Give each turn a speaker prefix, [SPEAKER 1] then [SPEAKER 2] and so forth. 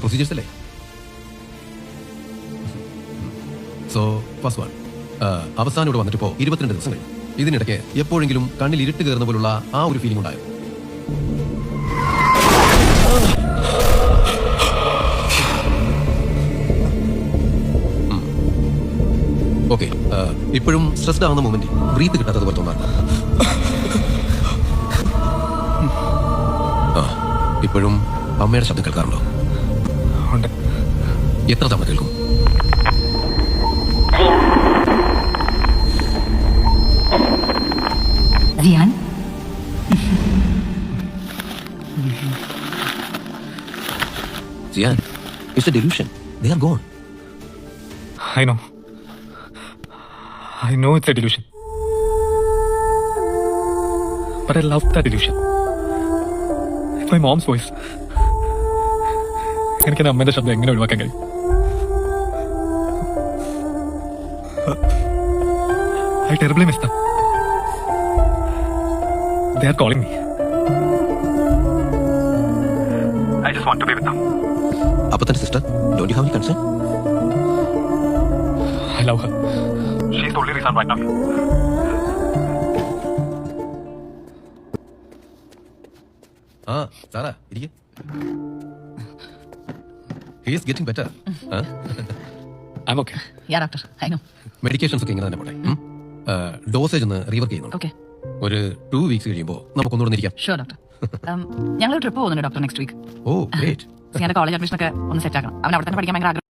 [SPEAKER 1] Procedures അല്ലേ? So first one, അവസാനം ഇവിടെ വന്നിട്ടിപ്പോ 22 ദിവസം കഴിഞ്ഞു. ഇതിനിടയ്ക്ക് എപ്പോഴെങ്കിലും കണ്ണിൽ ഇരുട്ട് കയറുന്ന പോലുള്ള ആ ഒരു ഫീലിംഗ് ഉണ്ടായോ? ഓക്കെ, ഇപ്പോഴും സ്ട്രെസ്ഡ് ആവുന്ന മൊമെന്റ് ബ്രീത്ത് കിട്ടാത്തത് പോലെ തോന്നാറുണ്ട്. ഇപ്പോഴും അമ്മയുടെ ശബ്ദം കേൾക്കാറുണ്ടോ? എത്ര തവണ കേൾക്കും?
[SPEAKER 2] Zian?
[SPEAKER 1] Zian, it's a delusion. They are gone.
[SPEAKER 3] I know it's a delusion. But I love that delusion. It's my mom's voice. എനിക്ക് എൻ്റെ അമ്മേൻ്റെ ശബ്ദം എങ്ങനെ ഒഴിവാക്കാൻ കഴിയും? I terribly miss them. They are calling me. I just want to be with them.
[SPEAKER 1] അപ്പൊ തന്നെ sister, don't you have any concern?
[SPEAKER 3] I love her. She's the only reason right now.
[SPEAKER 1] സാറാ ഇരിക്കെ. He is getting better.
[SPEAKER 3] I'm okay.
[SPEAKER 2] Yeah, doctor. I know.
[SPEAKER 1] Medications ഒക്കെ ഇങ്ങനെ തന്നെ പോട്ടെ. Dosage ഒന്ന് rework ചെയ്യുന്നുണ്ട്.
[SPEAKER 2] Okay.
[SPEAKER 1] ഒരു 2 weeks കഴിയുമ്പോൾ നമുക്കൊന്നുകൂടെ ഇരിക്കാം.
[SPEAKER 2] Sure, doctor. ഞങ്ങൾ ട്രിപ്പ് പോകുന്നുണ്ട് ഡോക്ടർ നെക്സ്റ്റ് വീക്ക്.
[SPEAKER 1] ഓ ഗ്രേറ്റ്.
[SPEAKER 2] ഞാൻ കോളേജ് അഡ്മിഷൻ ഒക്കെ ഒന്ന് സെറ്റ് ആക്കണം. അവൻ അവിടെ തന്നെ പഠിക്കാൻ ഭയങ്കര ആഗ്രഹം.